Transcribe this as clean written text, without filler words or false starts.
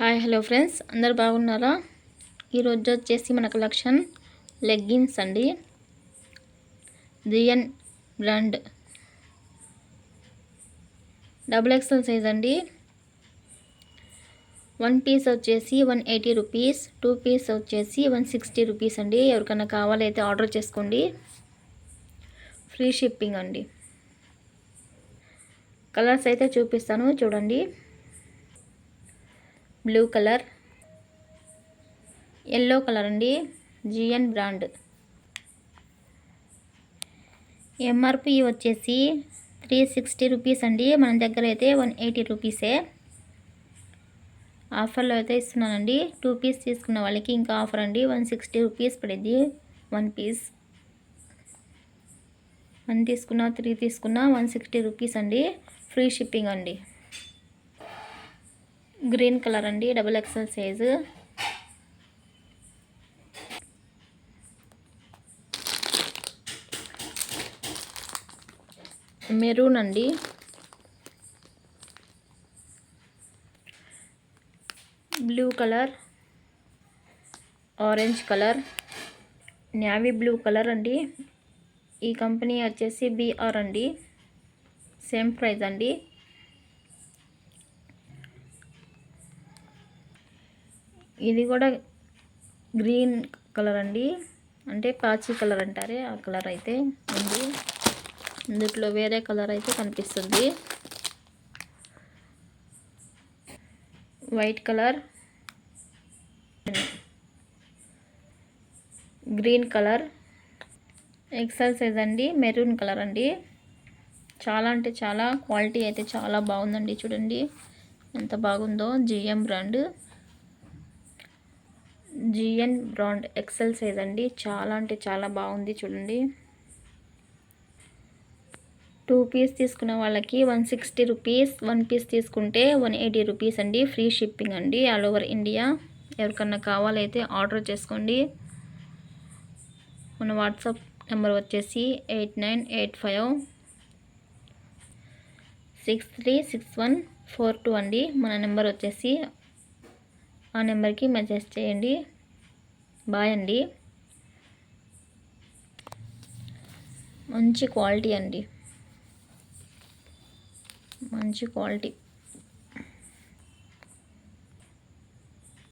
Hi hello friends, అందరు బాగున్నారా? ఈరోజు వచ్చేసి మన కలెక్షన్ లెగ్గిన్స్ అండి. జిఎన్ బ్రాండ్ XXL సైజ్ అండి. 1 పీస్ వచ్చేసి 180 రూపీస్, 2 పీస్ వచ్చేసి 160 రూపీస్ అండి. ఎవరికైనా కావాలైతే ఆర్డర్ చేసుకోండి, ఫ్రీ షిప్పింగ్ అండి. కలర్స్ అయితే చూపిస్తాను చూడండి. బ్లూ కలర్, ఎల్లో కలర్ అండి. GN brand. ఎంఆర్పి వచ్చేసి 360 రూపీస్ అండి. మన దగ్గర అయితే 180 రూపీసే. ఆఫర్లో అయితే ఇస్తున్నానండి. 2 పీస్ తీసుకున్న వాళ్ళకి ఇంకా ఆఫర్ అండి. 160 రూపీస్ పడింది 1 పీస్. 1 తీసుకున్నా 3 తీసుకున్నా 160 రూపీస్ అండి. ఫ్రీ షిప్పింగ్ అండి. గ్రీన్ కలర్ అండి, XXL సైజు. మెరూన్ అండి. Blue colour, orange colour, navy blue colour అండి. ఈ కంపెనీ వచ్చేసి BR అండి. సేమ్ ప్రైస్ అండి. ఇది కూడా గ్రీన్ కలర్ అండి, అంటే పాచి కలర్ అంటారే ఆ కలర్ అయితే ఉంది. ఇందులో వేరే కలర్ అయితే కనిపిస్తుంది. White colour, green colour, XL size అండి. మెరూన్ కలర్ అండి. చాలా అంటే చాలా క్వాలిటీ అయితే చాలా బాగుందండి. చూడండి ఎంత బాగుందో. జిఎన్ బ్రాండ్ XL సైజ్ అండి. చాలా అంటే చాలా బాగుంది చూడండి. 2 పీస్ తీసుకున్న వాళ్ళకి 160 రూపీస్, 1 పీస్ తీసుకుంటే 180 రూపీస్ అండి. ఫ్రీ షిప్పింగ్ అండి ఆల్ ఓవర్ ఇండియా. ఎవరికన్నా కావాలైతే ఆర్డర్ చేసుకోండి. మన వాట్సాప్ నెంబర్ వచ్చేసి 8985636142 అండి. మన నెంబర్ వచ్చేసి ఆ నెంబర్కి మెసేజ్ చేయండి. బాయ్ అండి. మంచి క్వాలిటీ అండి, మంచి క్వాలిటీ.